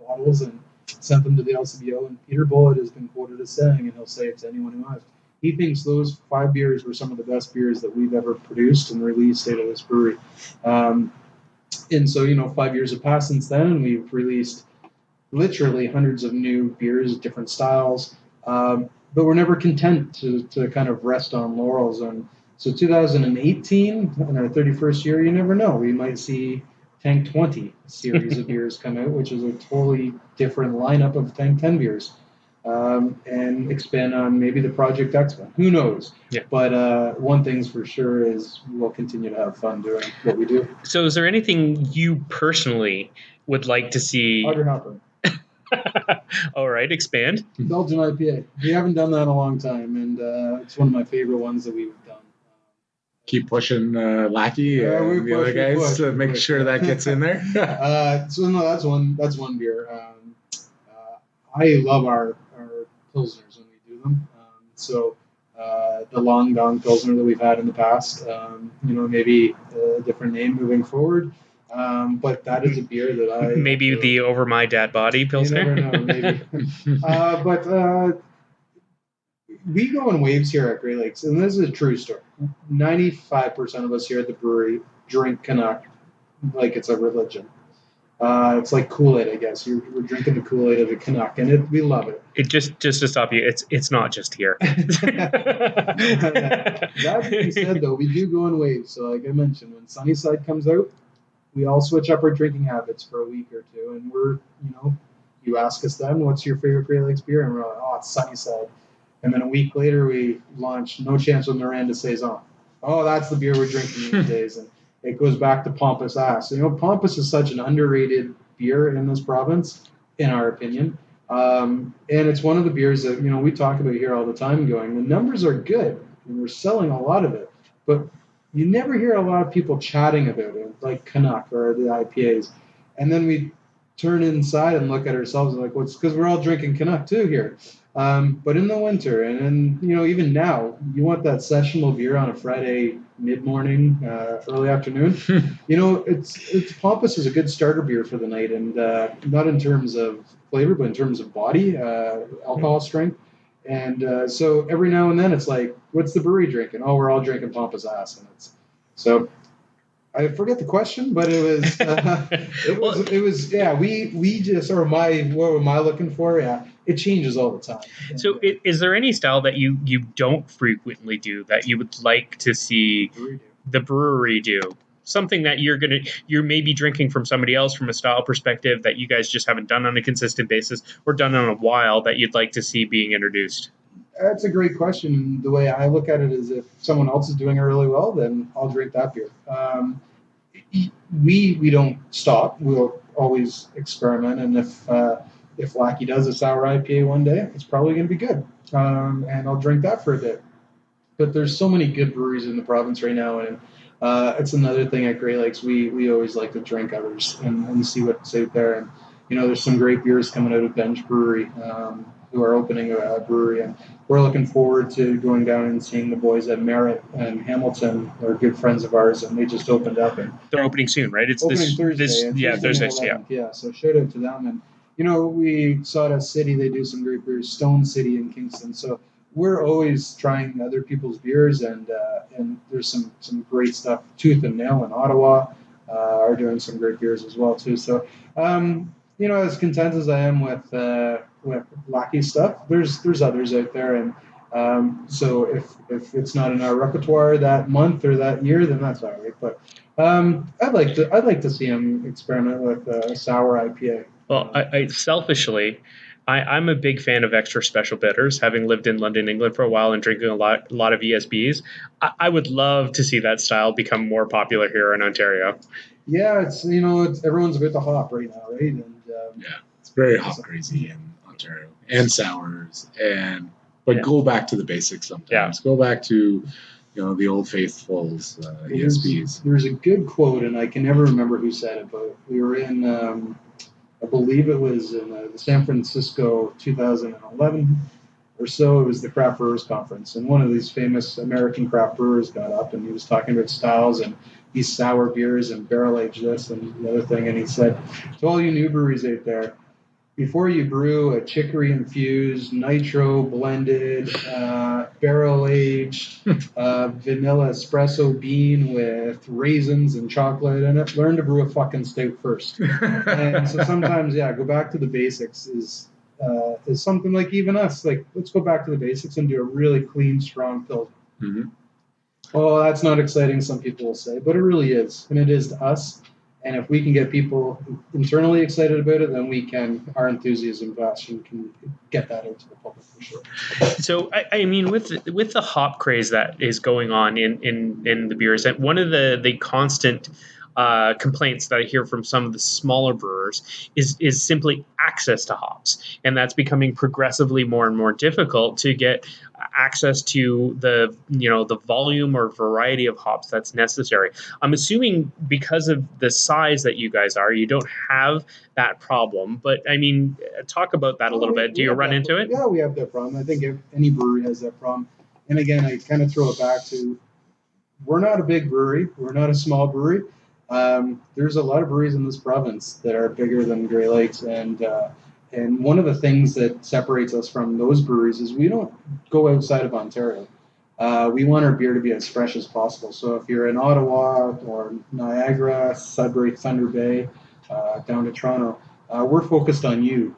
bottles and sent them to the LCBO. And Peter Bullitt has been quoted as saying, and he'll say it to anyone who asks, he thinks those 5 beers were some of the best beers that we've ever produced and released out of this brewery. And so 5 years have passed since then, and we've released literally hundreds of new beers, different styles. But we're never content to kind of rest on laurels. And so 2018, in our 31st year, you never know. We might see Tank 20 series of beers come out, which is a totally different lineup of Tank 10 beers, and expand on maybe the Project X one. Who knows? Yeah. But one thing's for sure is we'll continue to have fun doing what we do. So is there anything you personally would like to see? Otter Hopper. All right, expand. Belgian IPA. We haven't done that in a long time, and it's one of my favorite ones that we've done. keep pushing Lackey and the other guys to make sure that gets in there. So no, that's one beer. I love our pilsners when we do them. The Long Dong Pilsner that we've had in the past, maybe a different name moving forward. But that is a beer that I maybe the Over My Dad Body Pilsner. You never know, maybe. But we go in waves here at Great Lakes, and this is a true story. 95% of us here at the brewery drink Canuck like it's a religion. It's like Kool-Aid, I guess. We're drinking the Kool-Aid of the Canuck, and we love it. It just to stop you, it's not just here. That being said, though, we do go in waves. So, like I mentioned, when Sunnyside comes out, we all switch up our drinking habits for a week or two, and you ask us then, what's your favorite Great Lakes beer? And we're like, oh, it's Sunnyside. And then a week later, we launch No Chance with Miranda Saison. Oh, that's the beer we're drinking these days. And it goes back to Pompous Ass. Pompous is such an underrated beer in this province, in our opinion. And it's one of the beers that, we talk about here all the time going, the numbers are good, and we're selling a lot of it. But you never hear a lot of people chatting about it, like Canuck or the IPAs. And then we turn inside and look at ourselves and like, well, it's because we're all drinking Canuck too here. But in the winter and even now, you want that sessional beer on a Friday mid-morning, early afternoon. It's Pompous is a good starter beer for the night, and not in terms of flavor, but in terms of body, alcohol strength. And so every now and then, it's like, what's the brewery drinking? Oh, we're all drinking Pompous Ass, and so. I forget the question, but it was yeah. We just what am I looking for? Yeah, it changes all the time. So, is there any style that you don't frequently do that you would like to see the brewery do? Something that you're maybe drinking from somebody else from a style perspective that you guys just haven't done on a consistent basis or done in a while that you'd like to see being introduced? That's a great question. The way I look at it is, if someone else is doing it really well, then I'll drink that beer. We don't stop. We'll always experiment, and if Lackey does a sour IPA one day, it's probably going to be good, and I'll drink that for a bit. But there's so many good breweries in the province right now, and it's another thing at Great Lakes. We always like to drink others and see what's out there. And there's some great beers coming out of Bench Brewery, who are opening a brewery, and we're looking forward to going down and seeing the boys at Merritt and Hamilton. They're good friends of ours, and they just opened up. And they're opening soon, right? It's opening Thursday. Thursday. Yeah. So shout out to them. And we saw at City, they do some great beers. Stone City in Kingston. So we're always trying other people's beers, and there's some great stuff. Tooth and Nail in Ottawa are doing some great beers as well too. So as content as I am with Lackey stuff, there's others out there, and so if it's not in our repertoire that month or that year, then that's all right. But I'd like to see him experiment with a sour IPA. Well, I selfishly, I'm a big fan of extra special bitters, having lived in London, England for a while and drinking a lot of ESBs. I would love to see that style become more popular here in Ontario. Yeah, it's everyone's about the hop right now, right? And it's very hop crazy in Ontario, and sours, but go back to the basics sometimes. Yeah. Go back to the old faithfuls, ESBs. There's a good quote, and I can never remember who said it, but we were in I believe it was in the San Francisco 2011 or so. It was the Craft Brewers Conference, and one of these famous American craft brewers got up, and he was talking about styles and these sour beers and barrel age this and the other thing, and he said, to all you new breweries out there, before you brew a chicory infused, nitro blended, barrel aged, vanilla espresso bean with raisins and chocolate in it, learn to brew a fucking stout first. And so sometimes, go back to the basics is something like even us, like, let's go back to the basics and do a really clean, strong pilsner. Mm-hmm. Oh, that's not exciting, some people will say, but it really is, and it is to us. And if we can get people internally excited about it, then our enthusiasm passion can get that out to the public for sure. So, I mean, with the hop craze that is going on in the beers, and one of the constant complaints that I hear from some of the smaller brewers is simply access to hops, and that's becoming progressively more and more difficult to get access to the volume or variety of hops that's necessary. I'm assuming because of the size that you guys are, you don't have that problem. But I mean, talk about that a little bit. Do you run into it? Yeah, we have that problem. I think any brewery has that problem. And again, I kind of throw it back to, we're not a big brewery. We're not a small brewery. There's a lot of breweries in this province that are bigger than Grey Lakes, and one of the things that separates us from those breweries is we don't go outside of Ontario. We want our beer to be as fresh as possible. So if you're in Ottawa or Niagara, Sudbury, Thunder Bay, down to Toronto, we're focused on you,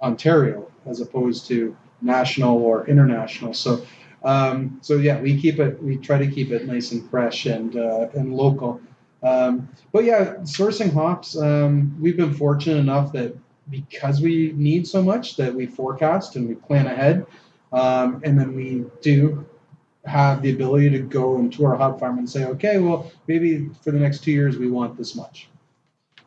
Ontario, as opposed to national or international. So yeah, we try to keep it nice and fresh and local. But yeah, sourcing hops, we've been fortunate enough that because we need so much that we forecast and we plan ahead, and then we do have the ability to go into our hop farm and say, okay, well, maybe for the next 2 years we want this much.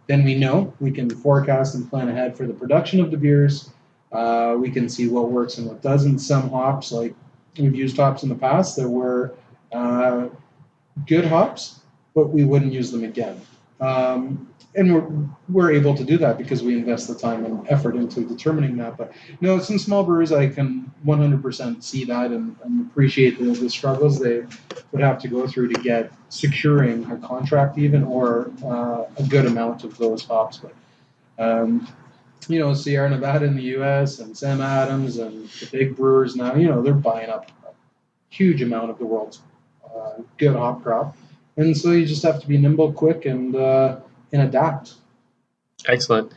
Then we know we can forecast and plan ahead for the production of the beers. We can see what works and what doesn't. Some hops, like we've used hops in the past that were good hops, but we wouldn't use them again. And we're able to do that because we invest the time and effort into determining that. But some small breweries, I can 100% see that and appreciate the struggles they would have to go through to get securing a contract even, or a good amount of those hops. But Sierra Nevada in the U.S. and Sam Adams and the big brewers now, they're buying up a huge amount of the world's good hop crop. And so you just have to be nimble, quick, and adapt. Excellent.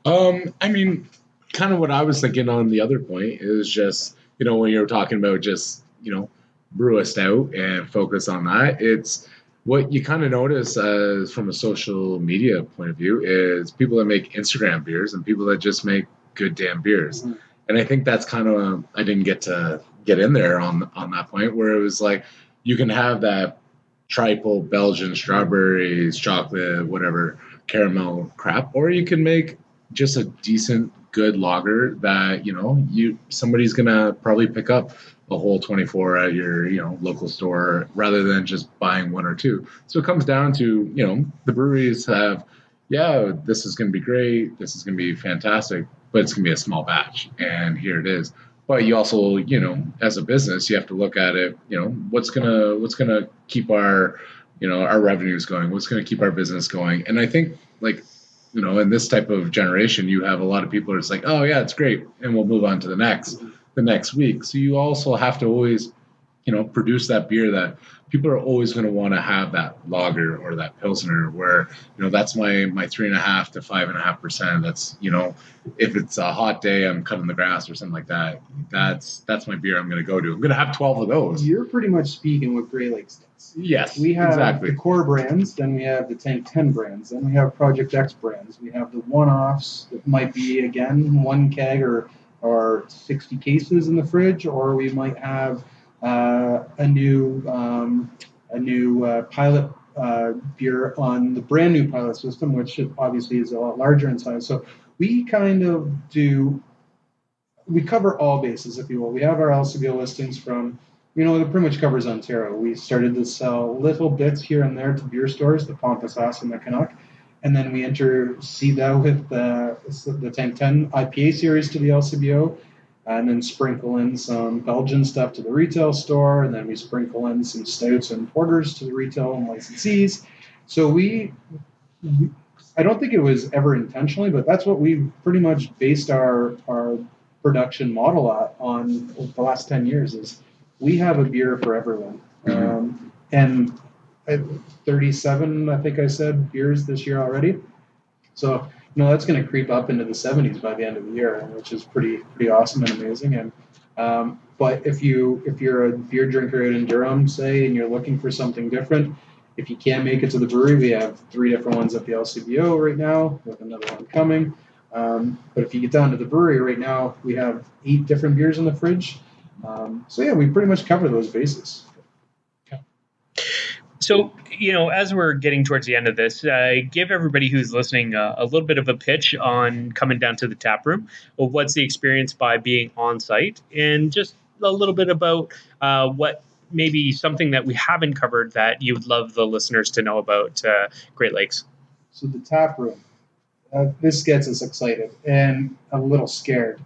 I mean, kind of what I was thinking on the other point is just, when you're talking about just, brew a stout and focus on that, it's what you kind of notice as from a social media point of view is people that make Instagram beers and people that just make good damn beers. Mm-hmm. And I think that's kind of, I didn't get in there on that point where it was like, you can have that triple Belgian strawberries, chocolate, whatever, caramel crap, or you can make just a decent, good lager that, somebody's going to probably pick up a whole 24 at your, local store rather than just buying one or two. So it comes down to, the breweries have, this is going to be great. This is going to be fantastic, but it's going to be a small batch. And here it is. But you also, as a business, you have to look at it, what's gonna keep our, our revenues going, what's gonna keep our business going. And I think in this type of generation, you have a lot of people who are just like, oh yeah, it's great, and we'll move on to the next week. So you also have to always, produce that beer that people are always going to want to have, that lager or that pilsner where, that's my 3.5 to 5.5%. That's, if it's a hot day, I'm cutting the grass or something like that. That's my beer I'm going to go to. I'm going to have 12 of those. You're pretty much speaking what Grey Lakes does. Yes, we have exactly. The core brands, then we have the Tank 10 brands, then we have Project X brands. We have the one-offs that might be, again, one keg or 60 cases in the fridge, or we might have a new pilot beer on the brand new pilot system, which obviously is a lot larger in size. So we cover all bases, if you will. We have our LCBO listings from, it pretty much covers Ontario. We started to sell little bits here and there to beer stores, the Pompous Ass and the Canuck. And then we intercede that with the Tank 10 IPA series to the LCBO. And then sprinkle in some Belgian stuff to the retail store, and then we sprinkle in some stouts and porters to the retail and licensees. So I don't think it was ever intentionally, but that's what we pretty much based our production model on the last 10 years is we have a beer for everyone. Mm-hmm. And 37, I think I said, beers this year already. So that's going to creep up into the 70s by the end of the year, which is pretty awesome and amazing. And but if you're a beer drinker out in Durham, say, and you're looking for something different, if you can't make it to the brewery, we have 3 different ones at the LCBO right now, with another one coming. But if you get down to the brewery right now, we have 8 different beers in the fridge. So yeah, we pretty much cover those bases. So, as we're getting towards the end of this, give everybody who's listening a little bit of a pitch on coming down to the tap room. Well, what's the experience by being on site, and just a little bit about what maybe something that we haven't covered that you would love the listeners to know about Great Lakes. So the tap room, this gets us excited and a little scared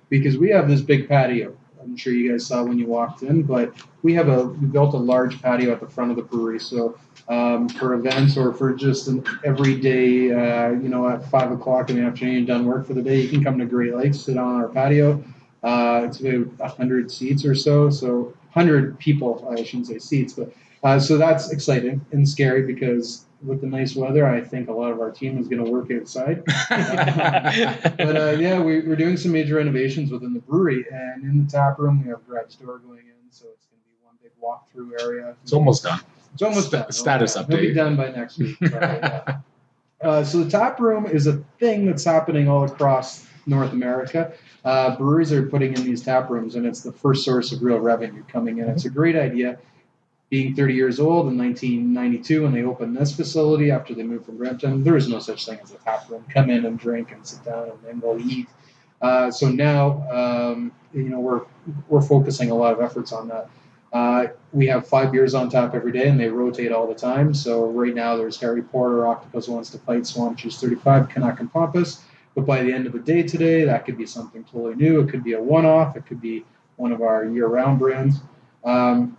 because we have this big patio. I'm sure you guys saw when you walked in, but we built a large patio at the front of the brewery. So for events or for just an everyday, at 5 o'clock in the afternoon, done work for the day, you can come to Great Lakes, sit on our patio. It's about 100 seats or so. So 100 people, I shouldn't say seats, but so that's exciting and scary because with the nice weather, I think a lot of our team is going to work outside. But we're doing some major renovations within the brewery, and in the tap room we have a garage door going in, so it's going to be one big walkthrough area. It's almost done. It's almost done. Status update. It'll be done by next week. So the tap room is a thing that's happening all across North America. Breweries are putting in these tap rooms, and it's the first source of real revenue coming in. It's a great idea. Being 30 years old in 1992 when they opened this facility after they moved from Brampton, there was no such thing as a tap room. Come in and drink and sit down and then go eat. So now, we're focusing a lot of efforts on that. We have 5 beers on tap every day, and they rotate all the time. So right now there's Harry Porter, Octopus Wants to Fight, Swamp Juice 35, Canuck and Pompous. But by the end of the day today, that could be something totally new. It could be a one-off. It could be one of our year-round brands.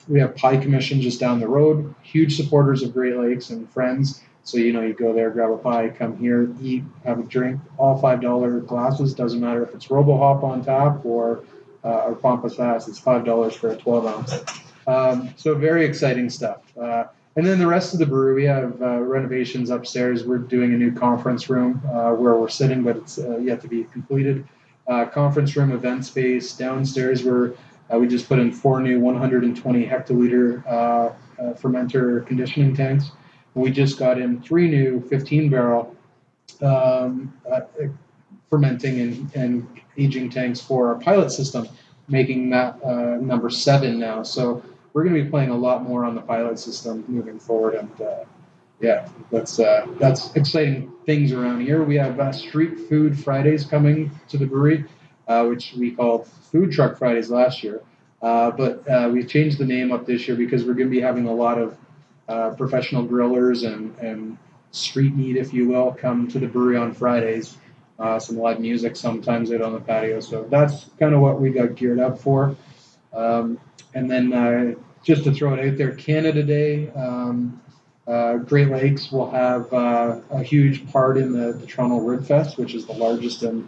We have Pie Commission just down the road, huge supporters of Great Lakes and friends. So, you go there, grab a pie, come here, eat, have a drink, all $5 glasses. Doesn't matter if it's RoboHop on tap or Pampas Fast, it's $5 for a 12-ounce. So very exciting stuff. And then the rest of the brewery, we have renovations upstairs. We're doing a new conference room where we're sitting, but it's yet to be completed. Conference room, event space. Downstairs, we just put in 4 new 120 hectoliter fermenter conditioning tanks. We just got in 3 new 15-barrel fermenting and aging tanks for our pilot system, making that number 7 now. So we're going to be playing a lot more on the pilot system moving forward. And that's exciting things around here. We have Street Food Fridays coming to the brewery, which we called Food Truck Fridays last year. But we've changed the name up this year because we're going to be having a lot of professional grillers and street meat, if you will, come to the brewery on Fridays. Some live music sometimes out on the patio. So that's kind of what we got geared up for. And then just to throw it out there, Canada Day, Great Lakes will have a huge part in the Toronto Rib Fest, which is the largest in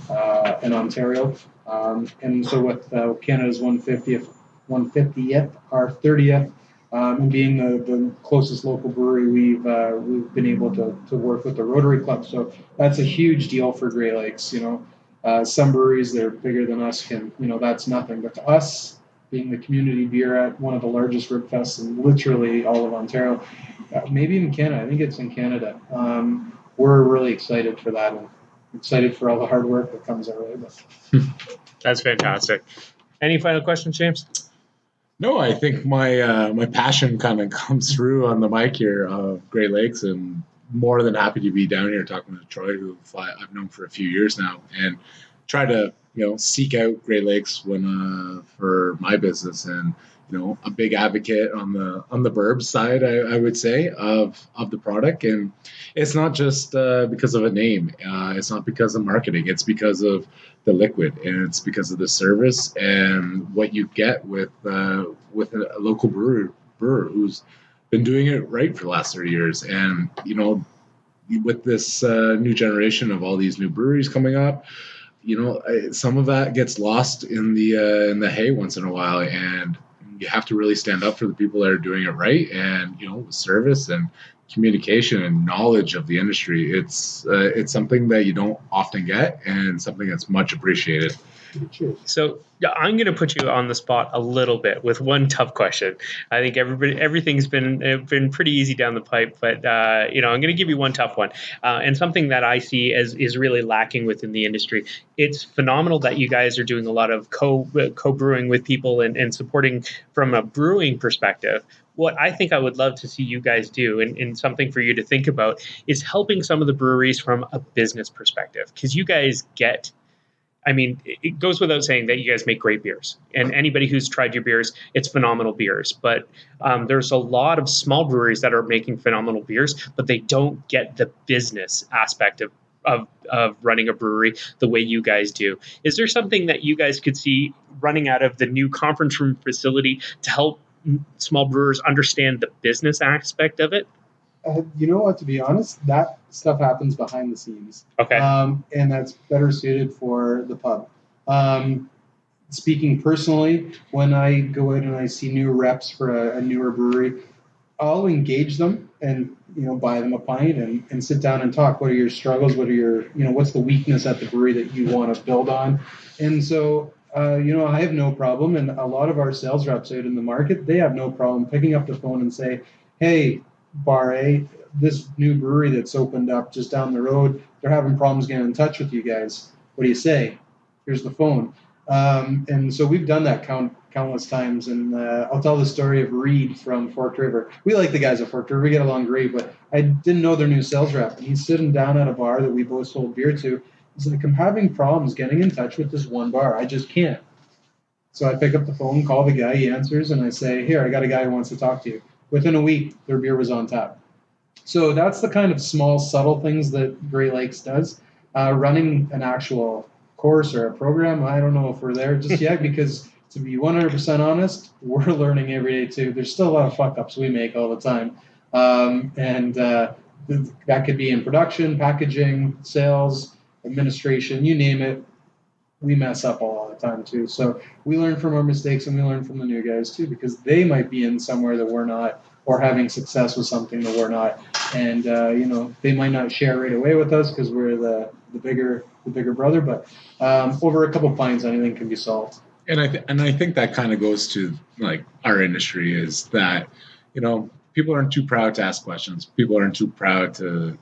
Ontario. And so with Canada's 150th, our 30th, and being the closest local brewery, we've been able to work with the Rotary Club. So that's a huge deal for Great Lakes. Some breweries that are bigger than us that's nothing. But to us, being the community beer at one of the largest rib fests in literally all of Ontario, maybe even Canada. I think it's in Canada. We're really excited for that and excited for all the hard work that comes our way. That's fantastic. Any final questions, James? No, I think my passion kind of comes through on the mic here of Great Lakes, and more than happy to be down here talking to Troy, who I've known for a few years now, and try to seek out Great Lakes when for my business, and a big advocate on the burb side, I would say, of the product. And it's not just because of a name. It's not because of marketing. It's because of the liquid, and it's because of the service and what you get with a local brewer who's been doing it right for the last 30 years. And with this new generation of all these new breweries coming up, some of that gets lost in the hay once in a while, and you have to really stand up for the people that are doing it right. And service and communication and knowledge of the industry, it's something that you don't often get, and something that's much appreciated. Cheers. So yeah, I'm going to put you on the spot a little bit with one tough question. I think everything's been pretty easy down the pipe, but I'm going to give you one tough one, and something that I see as is really lacking within the industry. It's phenomenal that you guys are doing a lot of co-brewing with people and supporting from a brewing perspective. What I think I would love to see you guys do, and something for you to think about, is helping some of the breweries from a business perspective, because you guys get. I mean, it goes without saying that you guys make great beers, and anybody who's tried your beers, it's phenomenal beers. But there's a lot of small breweries that are making phenomenal beers, but they don't get the business aspect of running a brewery the way you guys do. Is there something that you guys could see running out of the new conference room facility to help small brewers understand the business aspect of it? You know what? To be honest, that stuff happens behind the scenes. Okay. And that's better suited for the pub. Speaking personally, when I go out and I see new reps for a newer brewery, I'll engage them and buy them a pint and sit down and talk. What are your struggles? What are your what's the weakness at the brewery that you want to build on? And so I have no problem, and a lot of our sales reps out in the market, they have no problem picking up the phone and say, "Hey, Bar A, this new brewery that's opened up just down the road, they're having problems getting in touch with you guys. What do you say? Here's the phone." And so we've done that countless times. And I'll tell the story of Reed from Forked River. We like the guys at Forked River. We get along great, but I didn't know their new sales rep. And he's sitting down at a bar that we both sold beer to. He's like, "I'm having problems getting in touch with this one bar. I just can't." So I pick up the phone, call the guy, he answers, and I say, "Here, I got a guy who wants to talk to you." Within a week, their beer was on tap. So that's the kind of small, subtle things that Great Lakes does. Running an actual course or a program, I don't know if we're there just yet, because to be 100% honest, we're learning every day too. There's still a lot of fuck ups we make all the time. That could be in production, packaging, sales, administration, you name it. We mess up all the time too. So we learn from our mistakes, and we learn from the new guys too, because they might be in somewhere that we're not, or having success with something that we're not. And they might not share right away with us because we're the bigger brother. But over a couple of pints, anything can be solved. And I think that kind of goes to like our industry, is that people aren't too proud to ask questions. People aren't too proud to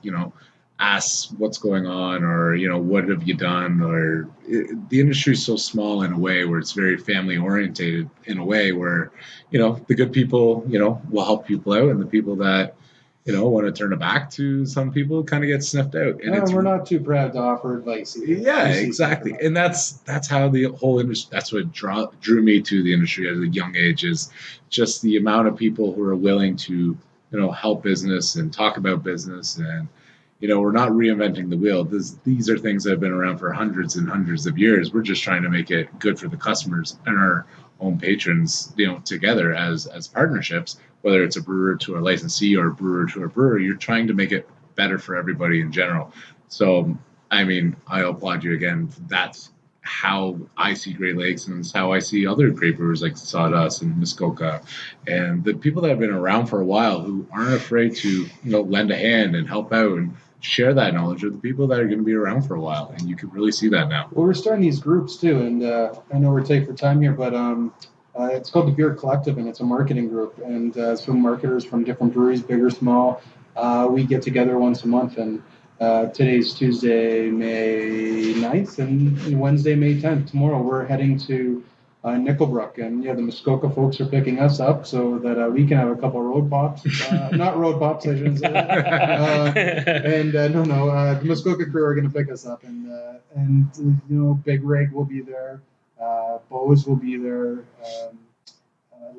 ask what's going on, or what have you done, or the industry is so small in a way where it's very family orientated, in a way where the good people will help people out, and the people that want to turn it back to some people kind of get sniffed out. And we're not too proud to offer advice either. Yeah, exactly. And that's how the whole industry, that's what drew me to the industry at a young age, is just the amount of people who are willing to help business and talk about business. And we're not reinventing the wheel. These are things that have been around for hundreds and hundreds of years. We're just trying to make it good for the customers and our own patrons, together as partnerships, whether it's a brewer to a licensee or a brewer to a brewer. You're trying to make it better for everybody in general. So, I mean, I applaud you again. That's how I see Great Lakes, and it's how I see other great brewers like Sawdust and Muskoka, and the people that have been around for a while who aren't afraid to lend a hand and help out and share that knowledge with the people that are going to be around for a while. And you can really see that now. Well, we're starting these groups too, and I know we're taking for time here, but it's called the Beer Collective, and it's a marketing group, and it's from marketers from different breweries, big or small. We get together once a month, and today's Tuesday, May 9th, and Wednesday, May 10th. Tomorrow we're heading to Nickelbrook, and the Muskoka folks are picking us up so that we can have a couple of road pops. Not road pops, I shouldn't say that. The Muskoka crew are going to pick us up, and Big Rig will be there, Bose will be there,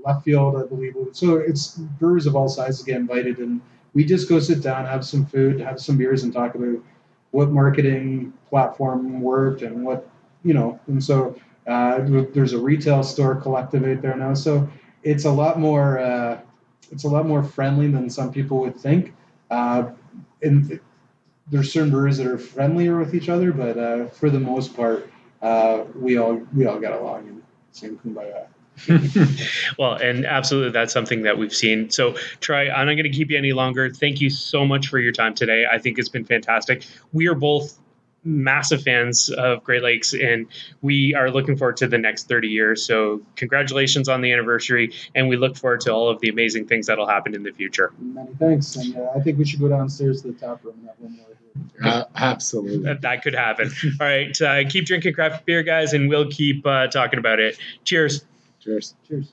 Left Field, I believe. So it's brewers of all sizes get invited, and we just go sit down, have some food, have some beers, and talk about what marketing platform worked and what, and so there's a retail store collective out there now. So it's a lot more friendly than some people would think. And there's certain breweries that are friendlier with each other, but for the most part, we all get along and sing kumbaya. Well, and absolutely, that's something that we've seen. So, Troy, I'm not going to keep you any longer. Thank you so much for your time today. I think it's been fantastic. We are both massive fans of Great Lakes, and we are looking forward to the next 30 years. So congratulations on the anniversary, and we look forward to all of the amazing things that'll happen in the future. Many thanks. And I think we should go downstairs to the tap room and have one more here. Absolutely. That could happen. All right. Keep drinking craft beer, guys, and we'll keep talking about it. Cheers. Cheers. Cheers.